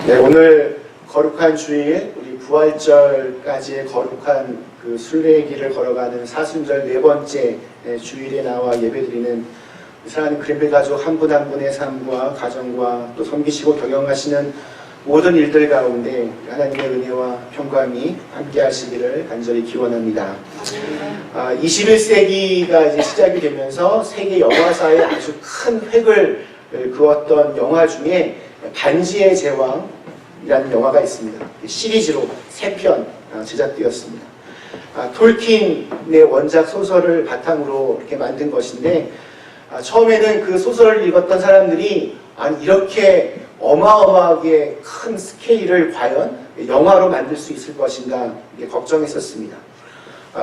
네, 오늘 거룩한 주일, 우리 부활절까지의 거룩한 그 순례길을 걸어가는 사순절 네 번째 주일에 나와 예배드리는 사랑하는 그린벨 가족 한 분 한 분의 삶과 가정과 또 섬기시고 경영하시는 모든 일들 가운데 하나님의 은혜와 평강이 함께 하시기를 간절히 기원합니다. 21세기가 이제 시작이 되면서 세계 영화사에 아주 큰 획을 그었던 영화 중에 반지의 제왕이라는 영화가 있습니다. 시리즈로 3편 제작되었습니다. 톨킨의 원작 소설을 바탕으로 이렇게 만든 것인데, 처음에는 그 소설을 읽었던 사람들이 이렇게 어마어마하게 큰 스케일을 과연 영화로 만들 수 있을 것인가 걱정했었습니다.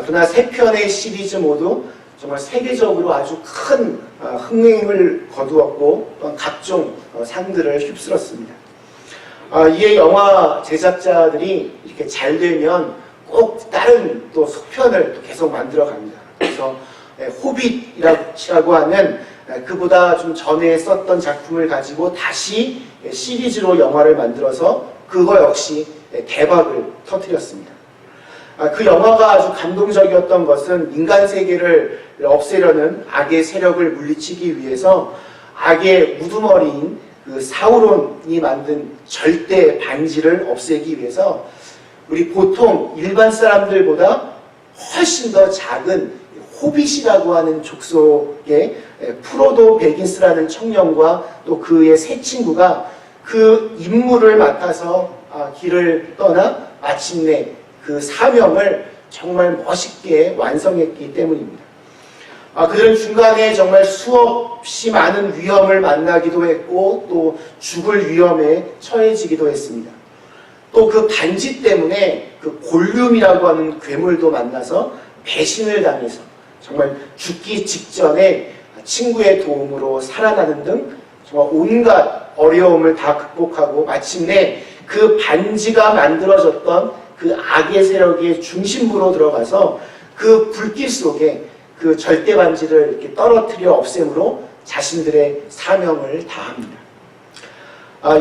그러나 3편의 시리즈 모두 정말 세계적으로 아주 큰 흥행을 거두었고 또한 각종 상들을 휩쓸었습니다. 이에 영화 제작자들이 이렇게 잘 되면 꼭 다른 또 속편을 또 계속 만들어 갑니다. 그래서 호빗이라고 하는 그보다 좀 전에 썼던 작품을 가지고 다시 시리즈로 영화를 만들어서 그거 역시 대박을 터뜨렸습니다. 그 영화가 아주 감동적이었던 것은 인간 세계를 없애려는 악의 세력을 물리치기 위해서 악의 우두머리인 그 사우론이 만든 절대 반지를 없애기 위해서 우리 보통 일반 사람들보다 훨씬 더 작은 호빗이라고 하는 족속의 프로도 베긴스라는 청년과 또 그의 세 친구가 그 임무를 맡아서 길을 떠나 마침내 그 사명을 정말 멋있게 완성했기 때문입니다. 그들은 중간에 정말 수없이 많은 위험을 만나기도 했고 또 죽을 위험에 처해지기도 했습니다. 또 그 반지 때문에 그 골룸이라고 하는 괴물도 만나서 배신을 당해서 정말 죽기 직전에 친구의 도움으로 살아나는 등 정말 온갖 어려움을 다 극복하고 마침내 그 반지가 만들어졌던 그 악의 세력의 중심부로 들어가서 그 불길 속에 그 절대 반지를 이렇게 떨어뜨려 없앰으로 자신들의 사명을 다합니다.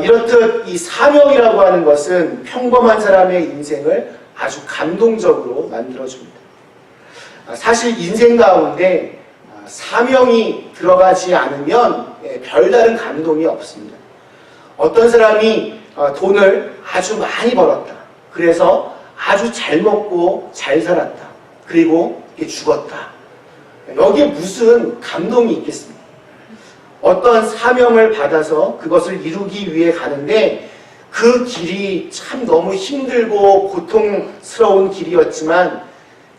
이렇듯 이 사명이라고 하는 것은 평범한 사람의 인생을 아주 감동적으로 만들어줍니다. 사실 인생 가운데 사명이 들어가지 않으면 별다른 감동이 없습니다. 어떤 사람이 돈을 아주 많이 벌었다. 그래서 아주 잘 먹고 잘 살았다. 그리고 죽었다. 여기에 무슨 감동이 있겠습니까? 어떤 사명을 받아서 그것을 이루기 위해 가는데 그 길이 참 너무 힘들고 고통스러운 길이었지만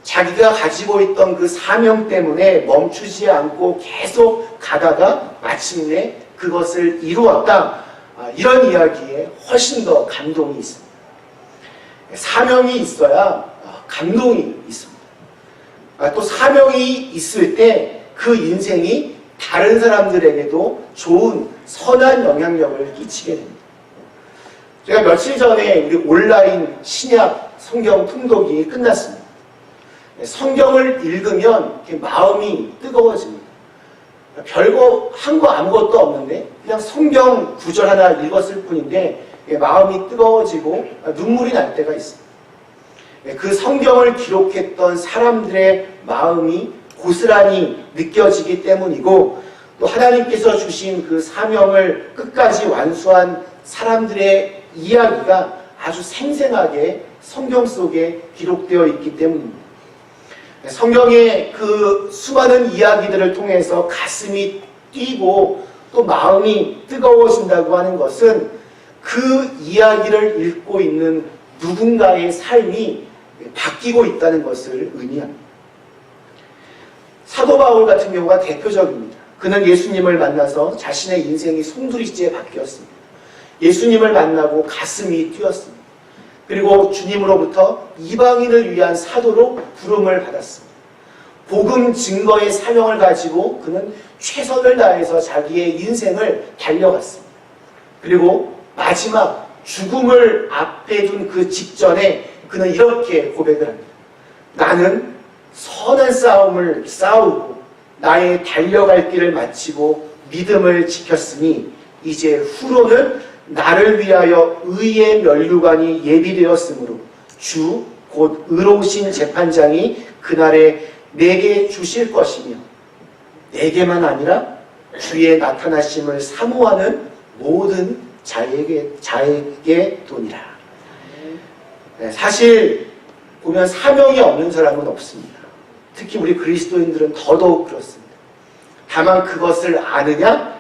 자기가 가지고 있던 그 사명 때문에 멈추지 않고 계속 가다가 마침내 그것을 이루었다. 이런 이야기에 훨씬 더 감동이 있습니다. 사명이 있어야 감동이 있습니다. 또 사명이 있을 때 그 인생이 다른 사람들에게도 좋은 선한 영향력을 끼치게 됩니다. 제가 며칠 전에 우리 온라인 신약 성경 통독이 끝났습니다. 성경을 읽으면 마음이 뜨거워집니다. 별거 한 거 아무것도 없는데 그냥 성경 구절 하나 읽었을 뿐인데 마음이 뜨거워지고 눈물이 날 때가 있습니다. 그 성경을 기록했던 사람들의 마음이 고스란히 느껴지기 때문이고 또 하나님께서 주신 그 사명을 끝까지 완수한 사람들의 이야기가 아주 생생하게 성경 속에 기록되어 있기 때문입니다. 성경의 그 수많은 이야기들을 통해서 가슴이 뛰고 또 마음이 뜨거워진다고 하는 것은 그 이야기를 읽고 있는 누군가의 삶이 바뀌고 있다는 것을 의미합니다. 사도 바울 같은 경우가 대표적입니다. 그는 예수님을 만나서 자신의 인생이 송두리째 바뀌었습니다. 예수님을 만나고 가슴이 뛰었습니다. 그리고 주님으로부터 이방인을 위한 사도로 부름을 받았습니다. 복음 증거의 사명을 가지고 그는 최선을 다해서 자기의 인생을 달려갔습니다. 그리고 마지막 죽음을 앞에 둔 그 직전에 그는 이렇게 고백을 합니다. 나는 선한 싸움을 싸우고 나의 달려갈 길을 마치고 믿음을 지켰으니 이제 후로는 나를 위하여 의의 면류관이 예비되었으므로 주 곧 의로우신 재판장이 그날에 내게 주실 것이며 내게만 아니라 주의 나타나심을 사모하는 모든 자에게 도니라. 사실 보면 사명이 없는 사람은 없습니다. 특히 우리 그리스도인들은 더더욱 그렇습니다. 다만 그것을 아느냐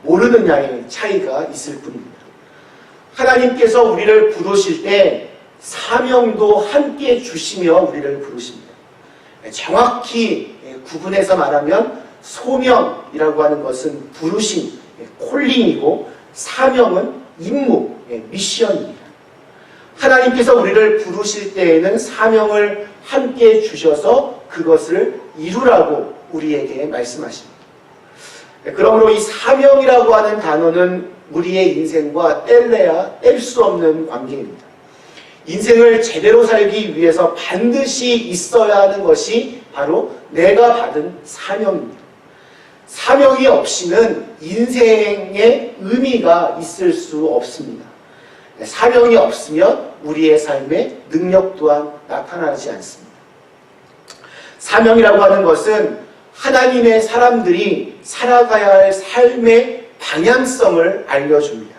모르느냐의 차이가 있을 뿐입니다. 하나님께서 우리를 부르실 때 사명도 함께 주시며 우리를 부르십니다. 정확히 구분해서 말하면 소명이라고 하는 것은 부르심, 콜링이고 사명은 임무, 미션입니다. 하나님께서 우리를 부르실 때에는 사명을 함께 주셔서 그것을 이루라고 우리에게 말씀하십니다. 그러므로 이 사명이라고 하는 단어는 우리의 인생과 뗄래야 뗄 수 없는 관계입니다. 인생을 제대로 살기 위해서 반드시 있어야 하는 것이 바로 내가 받은 사명입니다. 사명이 없이는 인생에 의미가 있을 수 없습니다. 사명이 없으면 우리의 삶에 능력 또한 나타나지 않습니다. 사명이라고 하는 것은 하나님의 사람들이 살아가야 할 삶의 방향성을 알려줍니다.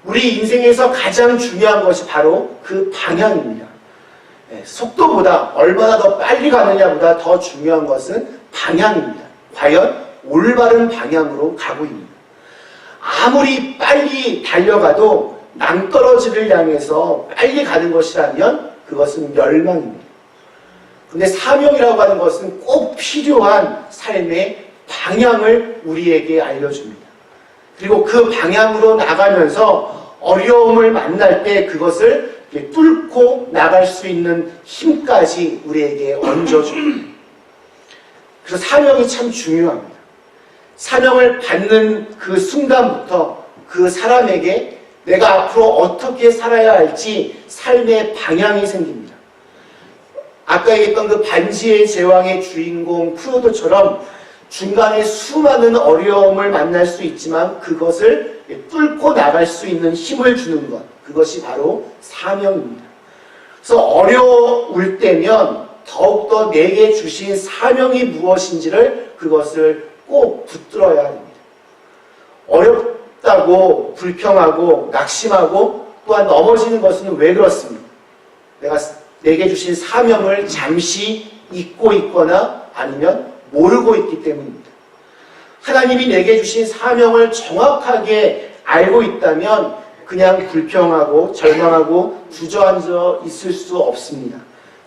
우리 인생에서 가장 중요한 것이 바로 그 방향입니다. 속도보다 얼마나 더 빨리 가느냐보다 더 중요한 것은 방향입니다. 과연 올바른 방향으로 가고 있는가. 아무리 빨리 달려가도 낭떠러지를 향해서 빨리 가는 것이라면 그것은 멸망입니다. 근데 사명이라고 하는 것은 꼭 필요한 삶의 방향을 우리에게 알려줍니다. 그리고 그 방향으로 나가면서 어려움을 만날 때 그것을 뚫고 나갈 수 있는 힘까지 우리에게 얹어줍니다. 그래서 사명이 참 중요합니다. 사명을 받는 그 순간부터 그 사람에게 내가 앞으로 어떻게 살아야 할지 삶의 방향이 생깁니다. 아까 얘기했던 그 반지의 제왕의 주인공 프로도처럼 중간에 수많은 어려움을 만날 수 있지만 그것을 뚫고 나갈 수 있는 힘을 주는 것, 그것이 바로 사명입니다. 그래서 어려울 때면 더욱더 내게 주신 사명이 무엇인지를 그것을 꼭 붙들어야 합니다. 어렵다고 불평하고 낙심하고 또한 넘어지는 것은 왜 그렇습니까? 내게 주신 사명을 잠시 잊고 있거나 아니면 모르고 있기 때문입니다. 하나님이 내게 주신 사명을 정확하게 알고 있다면 그냥 불평하고 절망하고 주저앉아 있을 수 없습니다.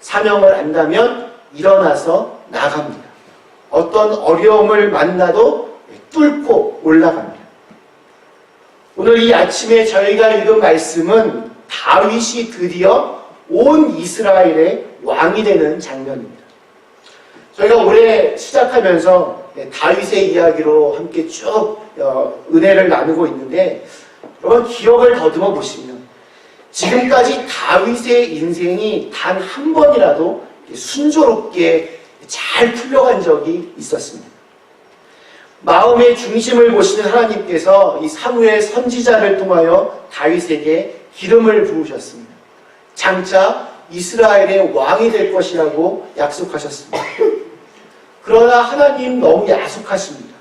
사명을 안다면 일어나서 나갑니다. 어떤 어려움을 만나도 뚫고 올라갑니다. 오늘 이 아침에 저희가 읽은 말씀은 다윗이 드디어 온 이스라엘의 왕이 되는 장면입니다. 저희가 올해 시작하면서 다윗의 이야기로 함께 쭉 은혜를 나누고 있는데 여러분 기억을 더듬어 보시면 지금까지 다윗의 인생이 단 한 번이라도 순조롭게 잘 풀려간 적이 있었습니다. 마음의 중심을 보시는 하나님께서 이 사무엘 선지자를 통하여 다윗에게 기름을 부으셨습니다. 장차 이스라엘의 왕이 될 것이라고 약속하셨습니다. 그러나 하나님 너무 야속하십니다.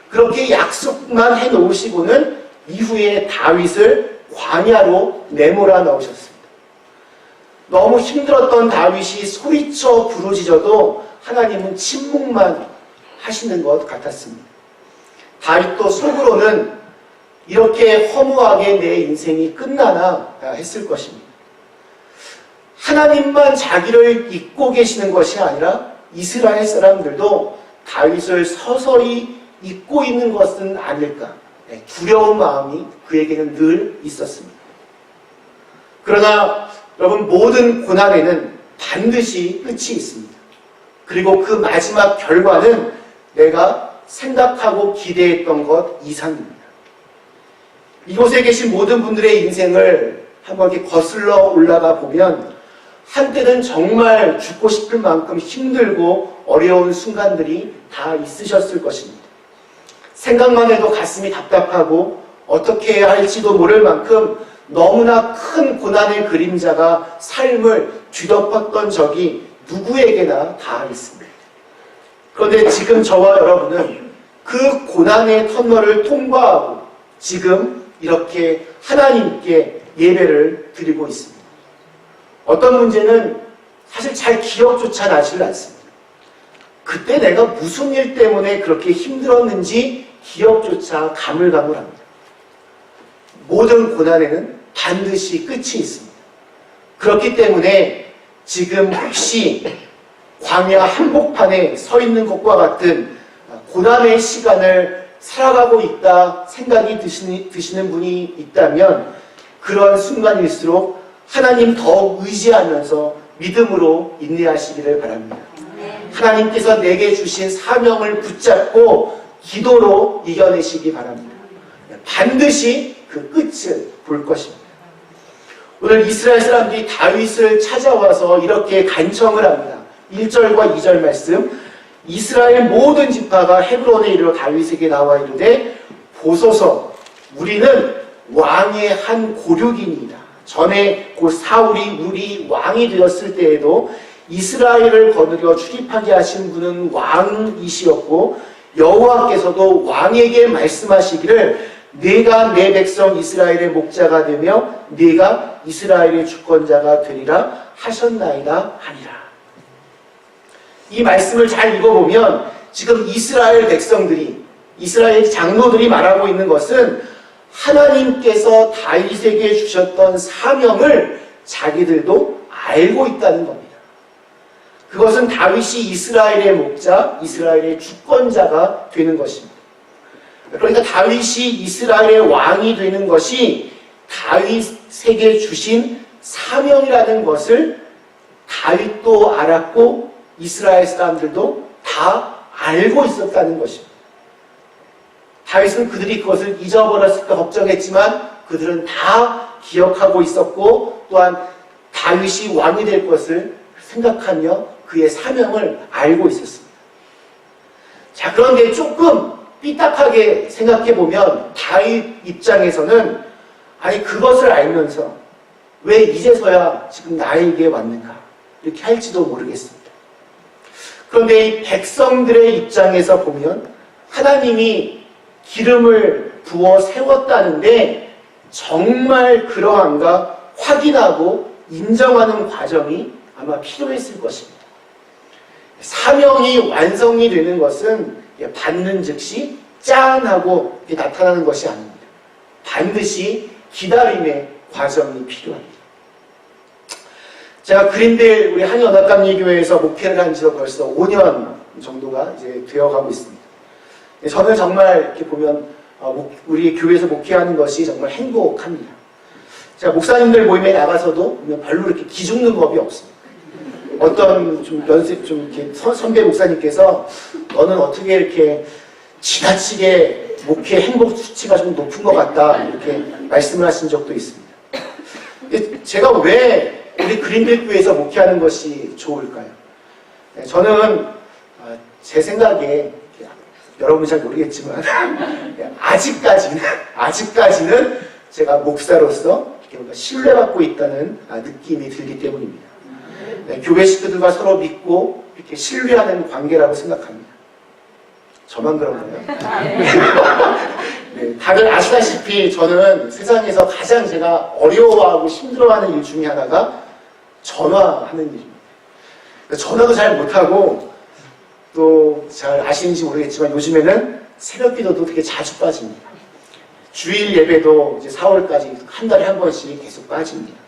그렇게 약속만 해놓으시고는 이후에 다윗을 광야로 내몰아 넣으셨습니다. 너무 힘들었던 다윗이 소리쳐 부르짖어도 하나님은 침묵만 하시는 것 같았습니다. 다윗도 속으로는 이렇게 허무하게 내 인생이 끝나나 했을 것입니다. 하나님만 자기를 잊고 계시는 것이 아니라 이스라엘 사람들도 다윗을 서서히 잊고 있는 것은 아닐까 두려운 마음이 그에게는 늘 있었습니다. 그러나 여러분 모든 고난에는 반드시 끝이 있습니다. 그리고 그 마지막 결과는 내가 생각하고 기대했던 것 이상입니다. 이곳에 계신 모든 분들의 인생을 한번 이렇게 거슬러 올라가 보면 한때는 정말 죽고 싶을 만큼 힘들고 어려운 순간들이 다 있으셨을 것입니다. 생각만 해도 가슴이 답답하고 어떻게 해야 할지도 모를 만큼 너무나 큰 고난의 그림자가 삶을 뒤덮었던 적이 누구에게나 다 있습니다. 그런데 지금 저와 여러분은 그 고난의 터널을 통과하고 지금 이렇게 하나님께 예배를 드리고 있습니다. 어떤 문제는 사실 잘 기억조차 나질 않습니다. 그때 내가 무슨 일 때문에 그렇게 힘들었는지 기억조차 가물가물합니다. 모든 고난에는 반드시 끝이 있습니다. 그렇기 때문에 지금 혹시 광야 한복판에 서 있는 것과 같은 고난의 시간을 살아가고 있다 생각이 드시는 분이 있다면 그런 순간일수록 하나님 더욱 의지하면서 믿음으로 인내하시기를 바랍니다. 하나님께서 내게 주신 사명을 붙잡고 기도로 이겨내시기 바랍니다. 반드시 그 끝을 볼 것입니다. 오늘 이스라엘 사람들이 다윗을 찾아와서 이렇게 간청을 합니다. 1절과 2절 말씀, 이스라엘 모든 지파가 헤브론에 이르러 다윗에게 나와 이르되 보소서 우리는 왕의 한 고륙이니이다. 전에 곧 사울이 우리 왕이 되었을 때에도 이스라엘을 거느려 출입하게 하신 분은 왕이시었고 여호와께서도 왕에게 말씀하시기를 네가 내 백성 이스라엘의 목자가 되며 네가 이스라엘의 주권자가 되리라 하셨나이다 하니라. 이 말씀을 잘 읽어보면 지금 이스라엘 백성들이, 이스라엘 장로들이 말하고 있는 것은 하나님께서 다윗에게 주셨던 사명을 자기들도 알고 있다는 겁니다. 그것은 다윗이 이스라엘의 목자, 이스라엘의 주권자가 되는 것입니다. 그러니까 다윗이 이스라엘의 왕이 되는 것이 다윗에게 주신 사명이라는 것을 다윗도 알았고 이스라엘 사람들도 다 알고 있었다는 것입니다. 다윗은 그들이 그것을 잊어버렸을까 걱정했지만 그들은 다 기억하고 있었고 또한 다윗이 왕이 될 것을 생각하며 그의 사명을 알고 있었습니다. 자, 그런데 조금 삐딱하게 생각해보면 다윗 입장에서는 아니 그것을 알면서 왜 이제서야 지금 나에게 왔는가 이렇게 할지도 모르겠습니다. 그런데 이 백성들의 입장에서 보면 하나님이 기름을 부어 세웠다는데 정말 그러한가 확인하고 인정하는 과정이 아마 필요했을 것입니다. 사명이 완성이 되는 것은 받는 즉시 짠 하고 나타나는 것이 아닙니다. 반드시 기다림의 과정이 필요합니다. 제가 그린데일 우리 한인언합감리교회에서 목회를 한 지 벌써 5년 정도가 이제 되어가고 있습니다. 저는 정말 이렇게 보면 우리 교회에서 목회하는 것이 정말 행복합니다. 제가 목사님들 모임에 나가서도 별로 이렇게 기죽는 법이 없습니다. 어떤 좀 이렇게 선배 목사님께서 너는 어떻게 이렇게 지나치게 목회 행복 수치가 좀 높은 것 같다 이렇게 말씀을 하신 적도 있습니다. 제가 왜 우리 그린데일 교회에서 목회하는 것이 좋을까요? 저는 제 생각에 여러분은 잘 모르겠지만 아직까지는 제가 목사로서 신뢰받고 있다는 느낌이 들기 때문입니다. 교회 식구들과 서로 믿고 이렇게 신뢰하는 관계라고 생각합니다. 저만 그런가요? 네, 다들 아시다시피 저는 세상에서 가장 제가 어려워하고 힘들어하는 일 중에 하나가 전화하는 일입니다. 전화도 잘 못하고 또 잘 아시는지 모르겠지만 요즘에는 새벽 기도도 되게 자주 빠집니다. 주일 예배도 이제 4월까지 한 달에 한 번씩 계속 빠집니다.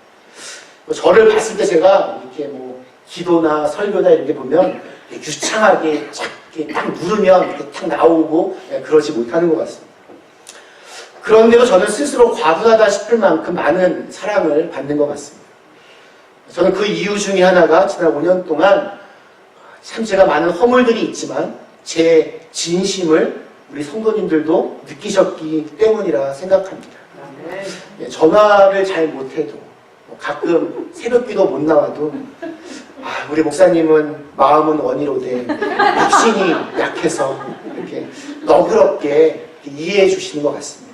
저를 봤을 때 제가 이렇게 뭐 기도나 설교나 이런 게 보면 유창하게 딱 누르면 이렇게 딱 나오고 그러지 못하는 것 같습니다. 그런데도 저는 스스로 과분하다 싶을 만큼 많은 사랑을 받는 것 같습니다. 저는 그 이유 중에 하나가 지난 5년 동안 참 제가 많은 허물들이 있지만 제 진심을 우리 성도님들도 느끼셨기 때문이라 생각합니다. 전화를 잘 못해도 가끔 새벽기도 못 나와도 우리 목사님은 마음은 원이로되 육신이 약해서 이렇게 너그럽게 이해해 주시는 것 같습니다.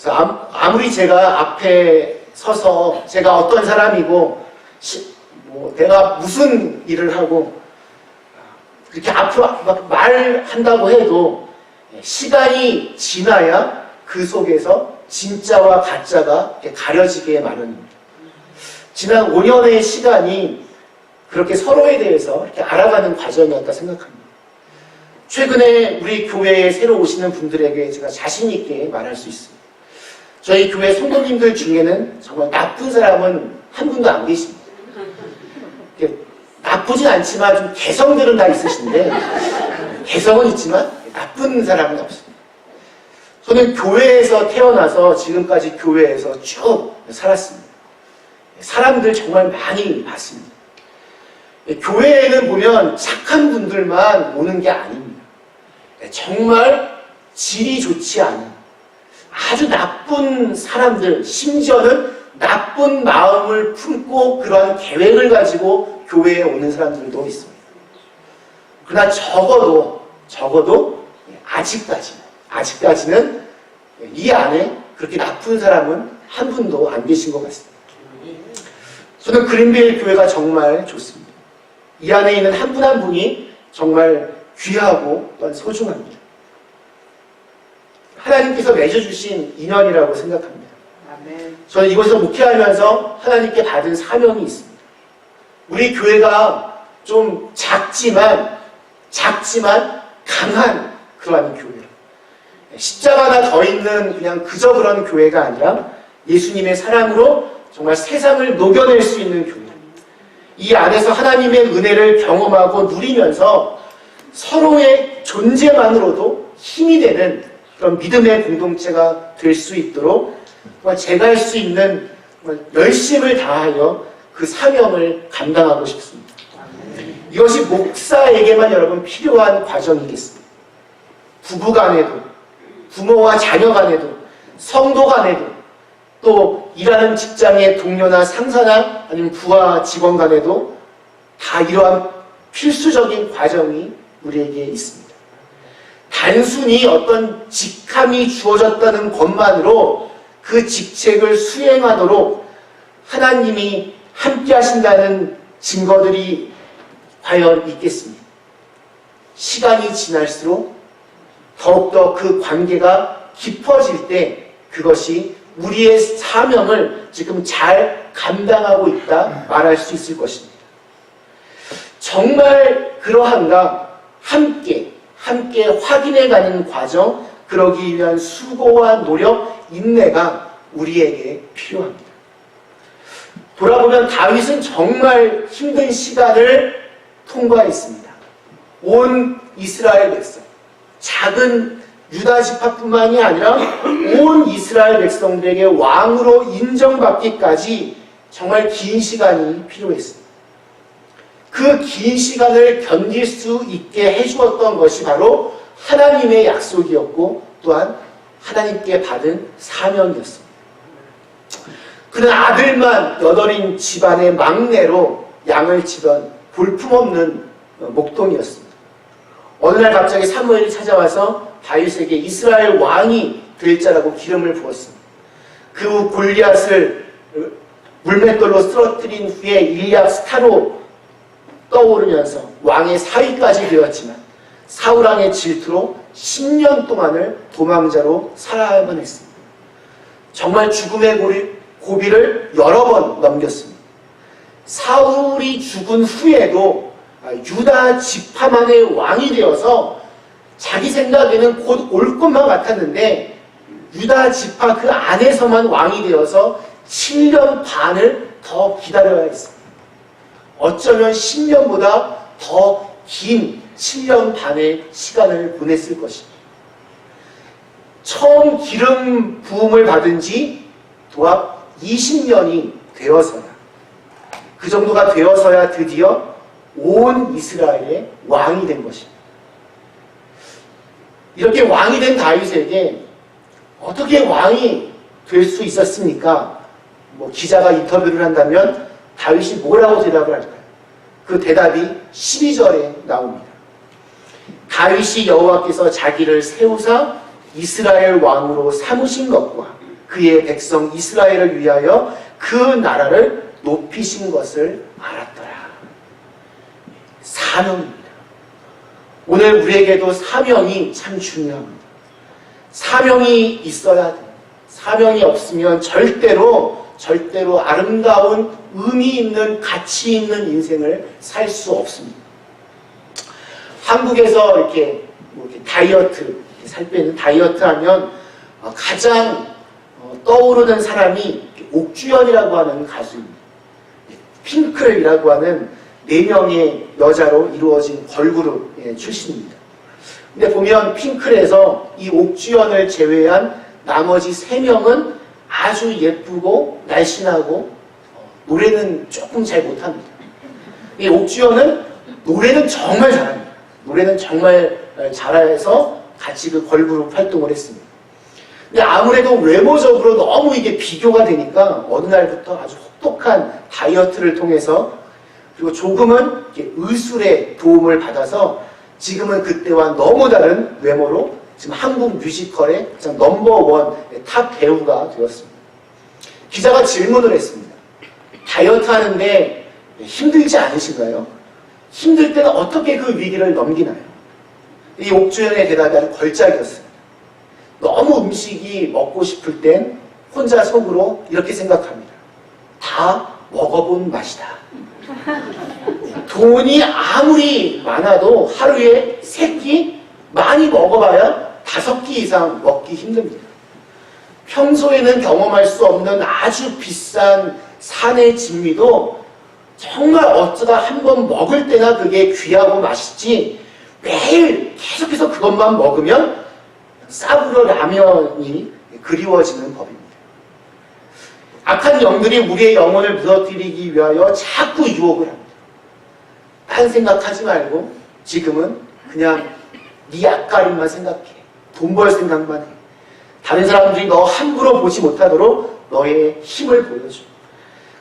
그래서 아무리 제가 앞에 서서 제가 어떤 사람이고 내가 무슨 일을 하고 그렇게 앞으로 막 말한다고 해도 시간이 지나야 그 속에서 진짜와 가짜가 가려지게 마련입니다. 지난 5년의 시간이 그렇게 서로에 대해서 이렇게 알아가는 과정이었다 생각합니다. 최근에 우리 교회에 새로 오시는 분들에게 제가 자신 있게 말할 수 있습니다. 저희 교회 성도님들 중에는 정말 나쁜 사람은 한 분도 안 계십니다. 나쁘진 않지만 좀 개성들은 다 있으신데 개성은 있지만 나쁜 사람은 없습니다. 저는 교회에서 태어나서 지금까지 교회에서 쭉 살았습니다. 사람들 정말 많이 봤습니다. 교회에는 보면 착한 분들만 오는 게 아닙니다. 정말 질이 좋지 않은 아주 나쁜 사람들, 심지어는 나쁜 마음을 품고 그러한 계획을 가지고 교회에 오는 사람들도 있습니다. 그러나 적어도 아직까지는 이 안에 그렇게 나쁜 사람은 한 분도 안 계신 것 같습니다. 저는 그린빌 교회가 정말 좋습니다. 이 안에 있는 한 분 한 분이 정말 귀하고 또한 소중합니다. 하나님께서 맺어주신 인연이라고 생각합니다. 저는 이곳에서 목회하면서 하나님께 받은 사명이 있습니다. 우리 교회가 좀 작지만 강한 그러한 교회. 십자가 하나 더 있는 그냥 그저 그런 교회가 아니라 예수님의 사랑으로 정말 세상을 녹여낼 수 있는 교회. 이 안에서 하나님의 은혜를 경험하고 누리면서 서로의 존재만으로도 힘이 되는 그런 믿음의 공동체가 될 수 있도록 정말 제가 할 수 있는 열심을 다하여 그 사명을 감당하고 싶습니다. 이것이 목사에게만 여러분 필요한 과정이겠습니다. 부부 간에도, 부모와 자녀 간에도, 성도 간에도, 또 일하는 직장의 동료나 상사나 아니면 부하 직원 간에도 다 이러한 필수적인 과정이 우리에게 있습니다. 단순히 어떤 직함이 주어졌다는 것만으로 그 직책을 수행하도록 하나님이 함께 하신다는 증거들이 과연 있겠습니까? 시간이 지날수록 더욱더 그 관계가 깊어질 때 그것이 우리의 사명을 지금 잘 감당하고 있다 말할 수 있을 것입니다. 정말 그러한가 함께 확인해가는 과정, 그러기 위한 수고와 노력, 인내가 우리에게 필요합니다. 돌아보면 다윗은 정말 힘든 시간을 통과했습니다. 온 이스라엘 백성, 작은 유다 지파뿐만이 아니라 온 이스라엘 백성들에게 왕으로 인정받기까지 정말 긴 시간이 필요했습니다. 그 긴 시간을 견딜 수 있게 해주었던 것이 바로 하나님의 약속이었고 또한 하나님께 받은 사명이었습니다. 그는 아들만 8인 집안의 막내로 양을 치던 볼품없는 목동이었습니다. 어느 날 갑자기 사무엘이 찾아와서 다윗에게 이스라엘 왕이 될 자라고 기름을 부었습니다. 그 후 골리앗을 물맷돌로 쓰러뜨린 후에 일리압 스타로 떠오르면서 왕의 사위까지 되었지만 사울왕의 질투로 10년 동안을 도망자로 살아야만 했습니다. 정말 죽음의 고비를 여러 번 넘겼습니다. 사울이 죽은 후에도 유다 지파만의 왕이 되어서 자기 생각에는 곧 올 것만 같았는데 유다 지파 그 안에서만 왕이 되어서 7년 반을 더 기다려야 했습니다. 어쩌면 10년보다 더 긴 7년 반의 시간을 보냈을 것입니다. 처음 기름 부음을 받은 지 도합 20년이 되어서야, 그 정도가 되어서야 드디어 온 이스라엘의 왕이 된 것입니다. 이렇게 왕이 된 다윗에게 어떻게 왕이 될 수 있었습니까? 기자가 인터뷰를 한다면 다윗이 뭐라고 대답을 할까요? 그 대답이 12절에 나옵니다. 다윗이 여호와께서 자기를 세우사 이스라엘 왕으로 삼으신 것과 그의 백성 이스라엘을 위하여 그 나라를 높이신 것을 알았더라. 사명입니다. 오늘 우리에게도 사명이 참 중요합니다. 사명이 있어야 돼요. 사명이 없으면 절대로 아름다운 의미 있는 가치 있는 인생을 살 수 없습니다. 한국에서 이렇게 다이어트, 살 빼는 다이어트 하면 가장 떠오르는 사람이 옥주연이라고 하는 가수입니다. 핑클이라고 하는 4명의 여자로 이루어진 걸그룹 출신입니다. 근데 보면 핑클에서 이 옥주연을 제외한 나머지 3명은 아주 예쁘고 날씬하고 노래는 조금 잘 못합니다. 이 옥주연은 노래는 정말 잘합니다. 노래는 정말 잘해서 같이 그 걸그룹 활동을 했습니다. 근데 아무래도 외모적으로 너무 이게 비교가 되니까 어느 날부터 아주 혹독한 다이어트를 통해서 그리고 조금은 의술의 도움을 받아서 지금은 그때와 너무 다른 외모로 지금 한국 뮤지컬의 가장 넘버원 탑 배우가 되었습니다. 기자가 질문을 했습니다. 다이어트 하는데 힘들지 않으신가요? 힘들 때는 어떻게 그 위기를 넘기나요? 이 옥주연의 대답이 아주 걸작이었습니다. 너무 음식이 먹고 싶을 땐 혼자 속으로 이렇게 생각합니다. 다 먹어본 맛이다. 돈이 아무리 많아도 하루에 3끼, 많이 먹어봐야 5끼 이상 먹기 힘듭니다. 평소에는 경험할 수 없는 아주 비싼 산의 진미도 정말 어쩌다 한번 먹을 때나 그게 귀하고 맛있지 매일 계속해서 그것만 먹으면 싸구려 라면이 그리워지는 법입니다. 악한 영들이 우리의 영혼을 무너뜨리기 위하여 자꾸 유혹을 합니다. 딴 생각하지 말고 지금은 그냥 네 앞가림만 생각해. 돈 벌 생각만 해. 다른 사람들이 너 함부로 보지 못하도록 너의 힘을 보여줘.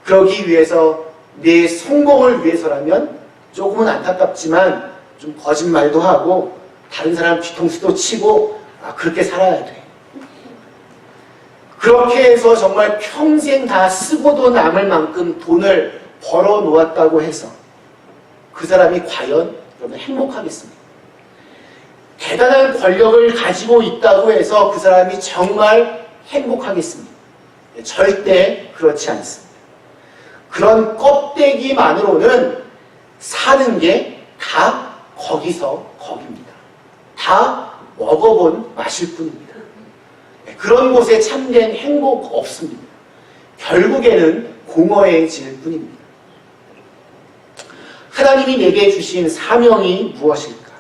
그러기 위해서 내 성공을 위해서라면 조금은 안타깝지만 좀 거짓말도 하고 다른 사람 뒤통수도 치고 그렇게 살아야 돼. 그렇게 해서 정말 평생 다 쓰고도 남을 만큼 돈을 벌어 놓았다고 해서 그 사람이 과연 여러분 행복하겠습니까? 대단한 권력을 가지고 있다고 해서 그 사람이 정말 행복하겠습니까? 절대 그렇지 않습니다. 그런 껍데기만으로는 사는 게 다 거기서 거깁니다. 다 먹어본 맛일 뿐입니다. 그런 곳에 참된 행복 없습니다. 결국에는 공허해질 뿐입니다. 하나님이 내게 주신 사명이 무엇일까?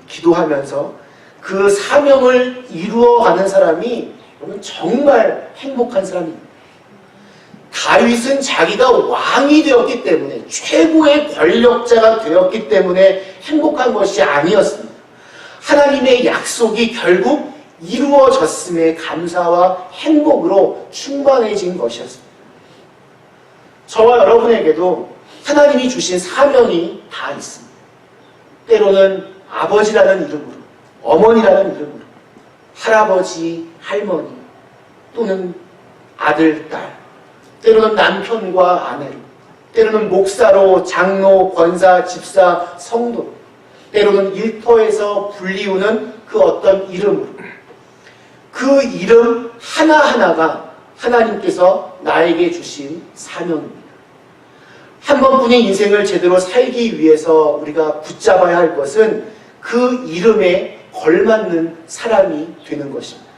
기도하면서 그 사명을 이루어가는 사람이 여러분 정말 행복한 사람입니다. 다윗은 자기가 왕이 되었기 때문에 최고의 권력자가 되었기 때문에 행복한 것이 아니었습니다. 하나님의 약속이 결국 이루어졌음에 감사와 행복으로 충만해진 것이었습니다. 저와 여러분에게도 하나님이 주신 사명이 다 있습니다. 때로는 아버지라는 이름으로, 어머니라는 이름으로, 할아버지, 할머니, 또는 아들, 딸, 때로는 남편과 아내로, 때로는 목사로, 장로, 권사, 집사, 성도로, 때로는 일터에서 불리우는 그 어떤 이름으로, 그 이름 하나하나가 하나님께서 나에게 주신 사명입니다. 한 번뿐인 인생을 제대로 살기 위해서 우리가 붙잡아야 할 것은 그 이름에 걸맞는 사람이 되는 것입니다.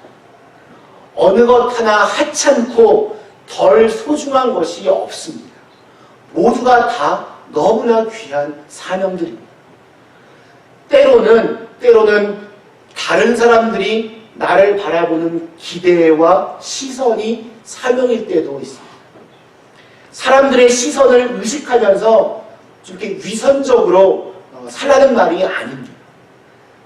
어느 것 하나 하찮고 덜 소중한 것이 없습니다. 모두가 다 너무나 귀한 사명들입니다. 때로는 다른 사람들이 나를 바라보는 기대와 시선이 사명일 때도 있습니다. 사람들의 시선을 의식하면서 좀 이렇게 위선적으로 살라는 말이 아닙니다.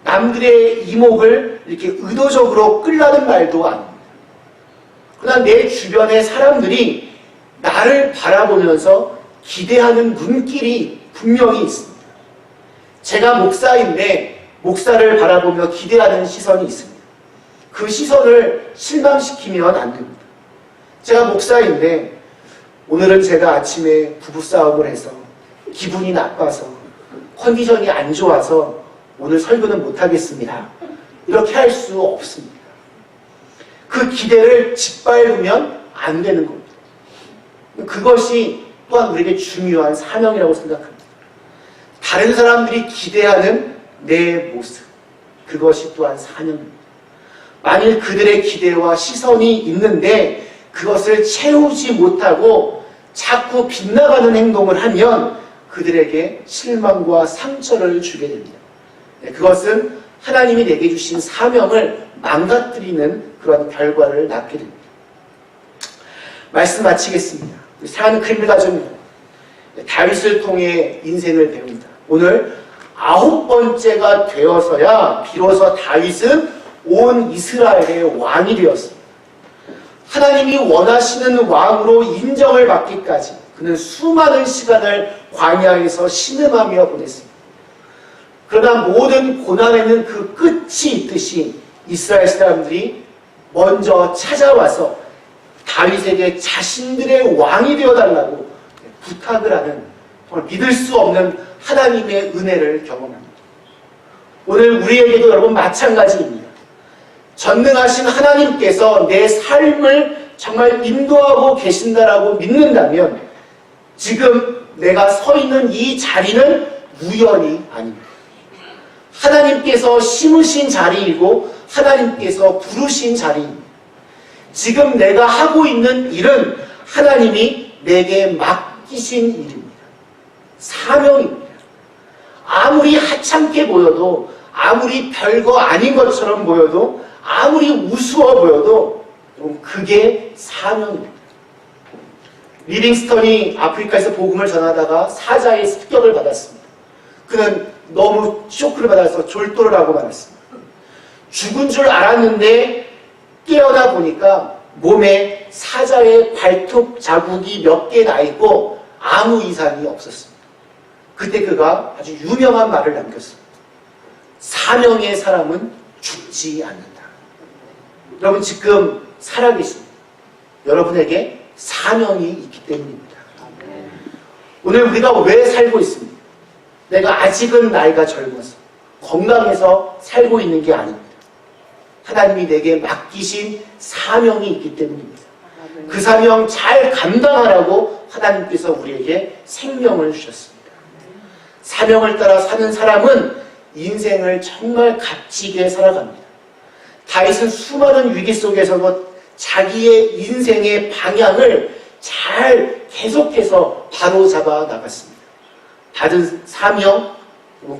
남들의 이목을 이렇게 의도적으로 끌라는 말도 아닙니다. 그러나 내 주변의 사람들이 나를 바라보면서 기대하는 눈길이 분명히 있습니다. 제가 목사인데 목사를 바라보며 기대하는 시선이 있습니다. 그 시선을 실망시키면 안 됩니다. 제가 목사인데 오늘은 제가 아침에 부부싸움을 해서 기분이 나빠서 컨디션이 안 좋아서 오늘 설교는 못하겠습니다. 이렇게 할 수 없습니다. 그 기대를 짓밟으면 안 되는 겁니다. 그것이 또한 우리에게 중요한 사명이라고 생각합니다. 다른 사람들이 기대하는 내 모습, 그것이 또한 사명입니다. 만일 그들의 기대와 시선이 있는데 그것을 채우지 못하고 자꾸 빗나가는 행동을 하면 그들에게 실망과 상처를 주게 됩니다. 그것은 하나님이 내게 주신 사명을 망가뜨리는 그런 결과를 낳게 됩니다. 말씀 마치겠습니다. 사랑하는 그림을 가져옵니다. 다윗을 통해 인생을 배웁니다. 오늘 9번째가 되어서야 비로소 다윗은 온 이스라엘의 왕이 되었습니다. 하나님이 원하시는 왕으로 인정을 받기까지 그는 수많은 시간을 광야에서 신음하며 보냈습니다. 그러나 모든 고난에는 그 끝이 있듯이 이스라엘 사람들이 먼저 찾아와서 다윗에게 자신들의 왕이 되어달라고 부탁을 하는 정말 믿을 수 없는 하나님의 은혜를 경험합니다. 오늘 우리에게도 여러분 마찬가지입니다. 전능하신 하나님께서 내 삶을 정말 인도하고 계신다라고 믿는다면 지금 내가 서 있는 이 자리는 우연이 아닙니다. 하나님께서 심으신 자리이고 하나님께서 부르신 자리입니다. 지금 내가 하고 있는 일은 하나님이 내게 맡기신 일입니다. 사명입니다. 아무리 하찮게 보여도 아무리 별거 아닌 것처럼 보여도 아무리 우스워 보여도 그게 사명입니다. 리빙스턴이 아프리카에서 복음을 전하다가 사자의 습격을 받았습니다. 그는 너무 쇼크를 받아서 졸도를 하고 말았습니다. 죽은 줄 알았는데 깨어나 보니까 몸에 사자의 발톱 자국이 몇 개 나 있고 아무 이상이 없었습니다. 그때 그가 아주 유명한 말을 남겼습니다. 사명의 사람은 죽지 않는다. 여러분 지금 살아계십니다. 여러분에게 사명이 있기 때문입니다. 오늘 우리가 왜 살고 있습니까? 내가 아직은 나이가 젊어서 건강해서 살고 있는 게 아닙니다. 하나님이 내게 맡기신 사명이 있기 때문입니다. 그 사명 잘 감당하라고 하나님께서 우리에게 생명을 주셨습니다. 사명을 따라 사는 사람은 인생을 정말 값지게 살아갑니다. 다윗은 수많은 위기 속에서도 자기의 인생의 방향을 잘 계속해서 바로잡아 나갔습니다. 받은 사명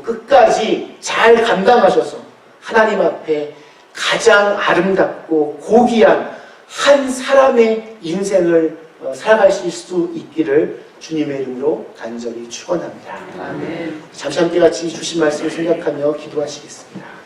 끝까지 잘 감당하셔서 하나님 앞에 가장 아름답고 고귀한 한 사람의 인생을 살아가실 수 있기를 주님의 이름으로 간절히 축원합니다. 잠시 함께 같이 주신 말씀을 생각하며 기도하시겠습니다.